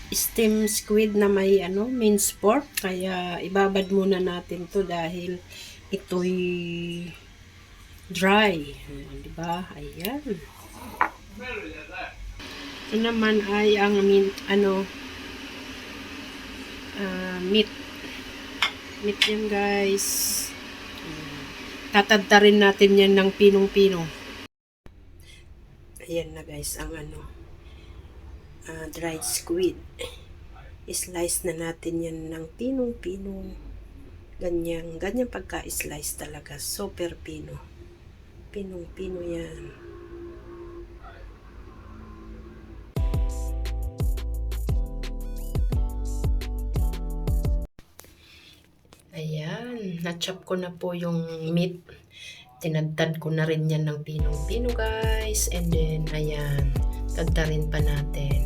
steam squid na may minced pork. Kaya ibabad muna natin to dahil ito'y dry. Di ba? Ayan. Ito naman ay ang meat. Meat yan, guys. Tatadtarin natin yan ng pinong-pino. Ayan na, guys, ang dried squid. I-slice na natin yan ng pinong-pino. Ganyan pagka-slice talaga. Super pino. Pinong-pino yan. Ayan, na-chop ko na po yung meat. Tinagtad ko na rin yan ng pinong-pino, guys. And then, ayan, tagtarin pa natin.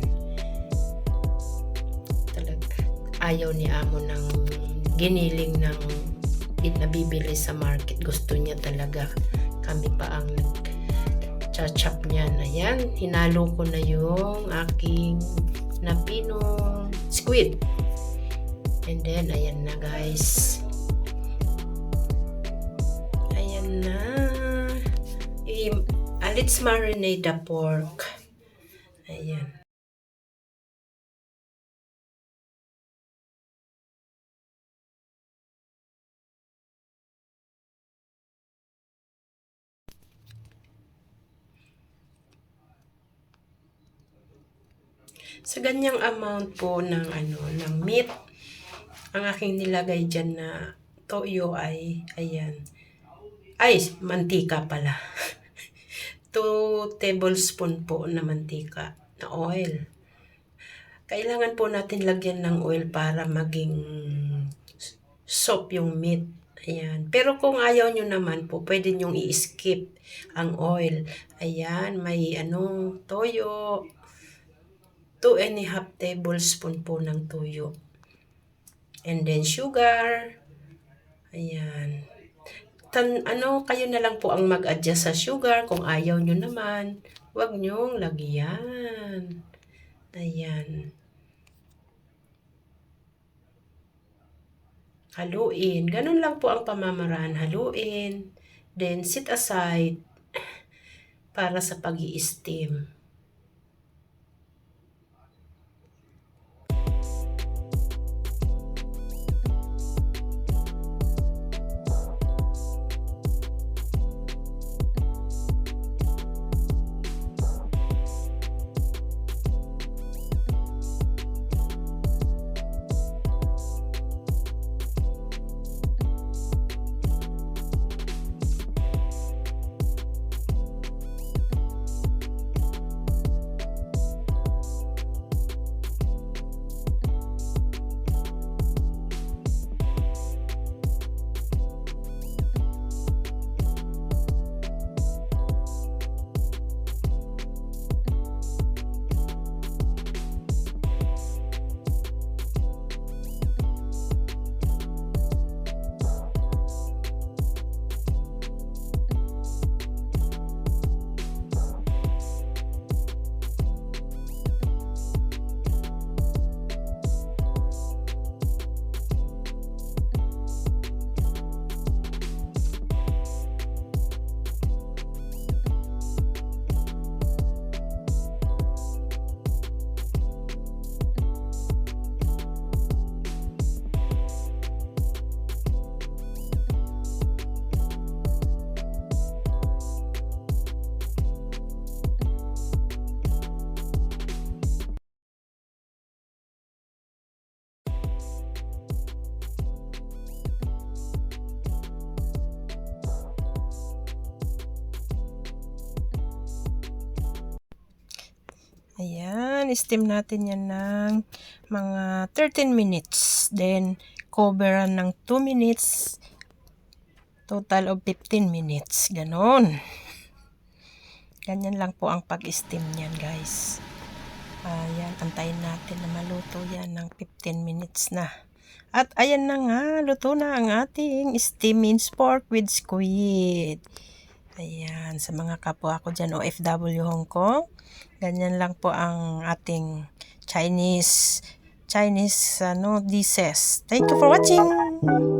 Ayaw ni amo ng giniling ng nabibili sa market. Gusto niya talaga. Kami pa ang nag-chop niyan. Ayan, hinalo ko na yung aking napinong squid. And then, ayan na, guys. Ayan na. Let's marinate the pork. Ayan. Sa ganyang amount po ng ng meat, ang aking nilagay dyan na toyo ay, ayan, mantika pala. 2 tablespoon po na mantika na oil. Kailangan po natin lagyan ng oil para maging soft yung meat. Ayan. Pero kung ayaw nyo naman po, pwede nyong i-skip ang oil. Ayan, may toyo. 2.5 tablespoon po ng toyo. And then sugar. Ayan. Kayo na lang po ang mag-adjust sa sugar. Kung ayaw nyo naman, huwag nyong lagyan. Ayan. Haluin. Ganun lang po ang pamamaraan. Haluin. Then set aside para sa pag-i-steam. Ayan, steam natin yan ng mga 13 minutes. Then, cover ng 2 minutes. Total of 15 minutes. Ganon. Ganyan lang po ang pag-steam niyan, guys. Ayan, antayin natin na maluto yan ng 15 minutes na. At ayan na nga, luto na ang ating steamed minced pork with squid. Ayan, sa mga kapwa ko dyan, OFW Hong Kong. Ganyan lang po ang ating Chinese dishes. Thank you for watching.